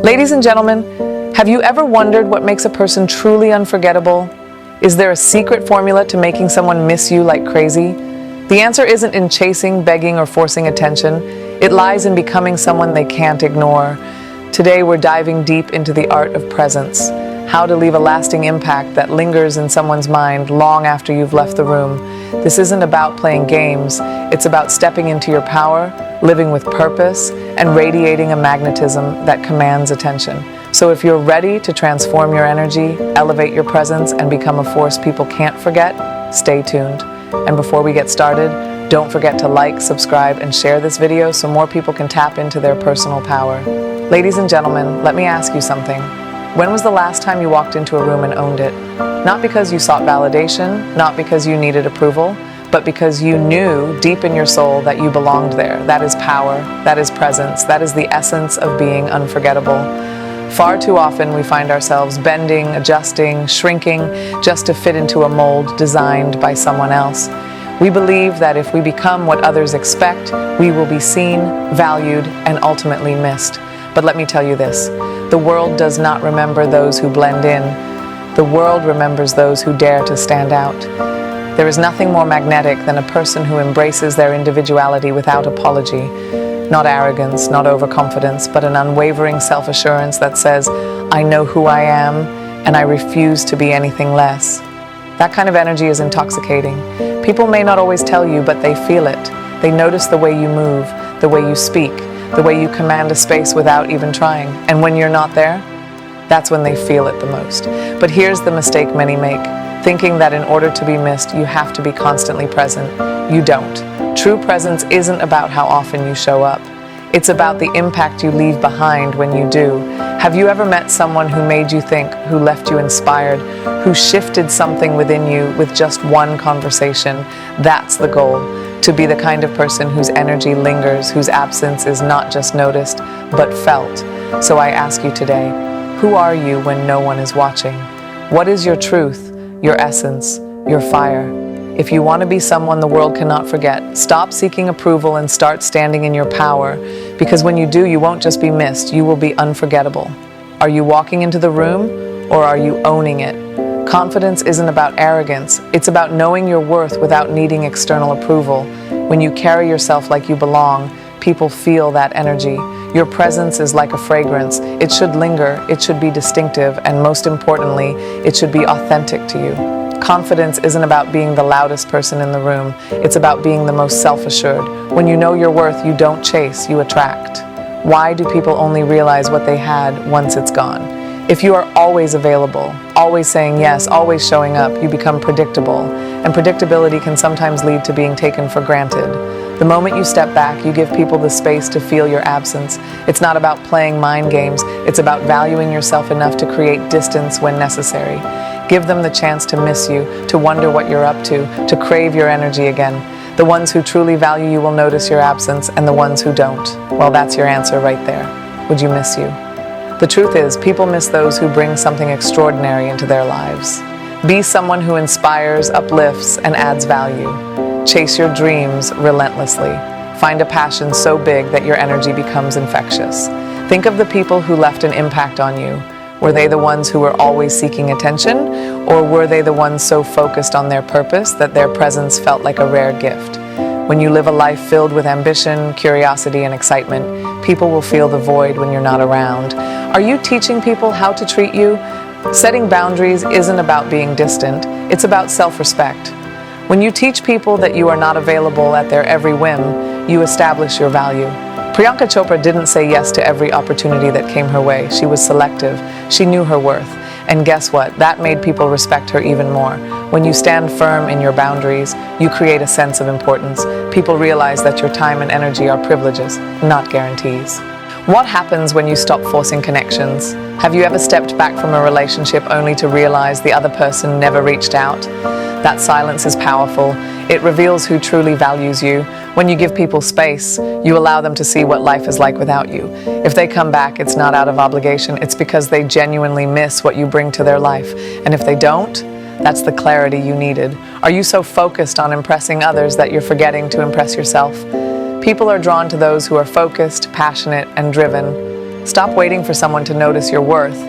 Ladies and gentlemen, have you ever wondered what makes a person truly unforgettable? Is there a secret formula to making someone miss you like crazy? The answer isn't in chasing, begging, or forcing attention. It lies in becoming someone they can't ignore. Today, we're diving deep into the art of presence, how to leave a lasting impact that lingers in someone's mind long after you've left the room. This isn't about playing games. It's about stepping into your power, living with purpose, and radiating a magnetism that commands attention. So if you're ready to transform your energy, elevate your presence, and become a force people can't forget, stay tuned. And before we get started, don't forget to like, subscribe, and share this video so more people can tap into their personal power. Ladies and gentlemen, let me ask you something. When was the last time you walked into a room and owned it? Not because you sought validation, not because you needed approval, but because you knew deep in your soul that you belonged there. That is power, that is presence, that is the essence of being unforgettable. Far too often we find ourselves bending, adjusting, shrinking just to fit into a mold designed by someone else. We believe that if we become what others expect, we will be seen, valued, and ultimately missed. But let me tell you this, the world does not remember those who blend in. The world remembers those who dare to stand out. There is nothing more magnetic than a person who embraces their individuality without apology. Not arrogance, not overconfidence, but an unwavering self-assurance that says, I know who I am, and I refuse to be anything less. That kind of energy is intoxicating. People may not always tell you, but they feel it. They notice the way you move, the way you speak, the way you command a space without even trying. And when you're not there, that's when they feel it the most. But here's the mistake many make, thinking that in order to be missed, you have to be constantly present. You don't. True presence isn't about how often you show up. It's about the impact you leave behind when you do. Have you ever met someone who made you think, who left you inspired, who shifted something within you with just one conversation? That's the goal, to be the kind of person whose energy lingers, whose absence is not just noticed, but felt. So I ask you today, who are you when no one is watching? What is your truth, your essence, your fire? If you want to be someone the world cannot forget, stop seeking approval and start standing in your power. Because when you do, you won't just be missed, you will be unforgettable. Are you walking into the room, or are you owning it? Confidence isn't about arrogance. It's about knowing your worth without needing external approval. When you carry yourself like you belong, people feel that energy. Your presence is like a fragrance. It should linger, it should be distinctive, and most importantly, it should be authentic to you. Confidence isn't about being the loudest person in the room. It's about being the most self-assured. When you know your worth, you don't chase, you attract. Why do people only realize what they had once it's gone? If you are always available, always saying yes, always showing up, you become predictable. And predictability can sometimes lead to being taken for granted. The moment you step back, you give people the space to feel your absence. It's not about playing mind games. It's about valuing yourself enough to create distance when necessary. Give them the chance to miss you, to wonder what you're up to crave your energy again. The ones who truly value you will notice your absence, and the ones who don't, well, that's your answer right there. Would you miss you? The truth is, people miss those who bring something extraordinary into their lives. Be someone who inspires, uplifts, and adds value. Chase your dreams relentlessly. Find a passion so big that your energy becomes infectious. Think of the people who left an impact on you. Were they the ones who were always seeking attention, or were they the ones so focused on their purpose that their presence felt like a rare gift? When you live a life filled with ambition, curiosity, and excitement, people will feel the void when you're not around. Are you teaching people how to treat you? Setting boundaries isn't about being distant, it's about self-respect. When you teach people that you are not available at their every whim, you establish your value. Priyanka Chopra didn't say yes to every opportunity that came her way. She was selective. She knew her worth. And guess what? That made people respect her even more. When you stand firm in your boundaries, you create a sense of importance. People realize that your time and energy are privileges, not guarantees. What happens when you stop forcing connections? Have you ever stepped back from a relationship only to realize the other person never reached out? That silence is powerful. It reveals who truly values you. When you give people space, you allow them to see what life is like without you. If they come back, it's not out of obligation. It's because they genuinely miss what you bring to their life. And if they don't, that's the clarity you needed. Are you so focused on impressing others that you're forgetting to impress yourself? People are drawn to those who are focused, passionate, and driven. Stop waiting for someone to notice your worth.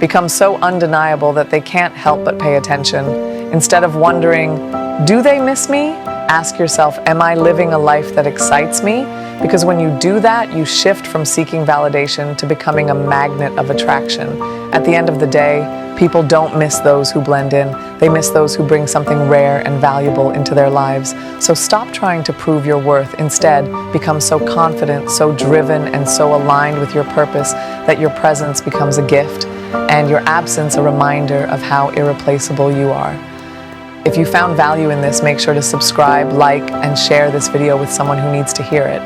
Become so undeniable that they can't help but pay attention. Instead of wondering, do they miss me? Ask yourself, am I living a life that excites me? Because when you do that, you shift from seeking validation to becoming a magnet of attraction. At the end of the day, people don't miss those who blend in. They miss those who bring something rare and valuable into their lives. So stop trying to prove your worth. Instead, become so confident, so driven, and so aligned with your purpose that your presence becomes a gift and your absence a reminder of how irreplaceable you are. If you found value in this, make sure to subscribe, like, and share this video with someone who needs to hear it.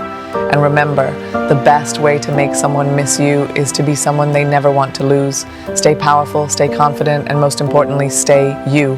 And remember, the best way to make someone miss you is to be someone they never want to lose. Stay powerful, stay confident, and most importantly, stay you.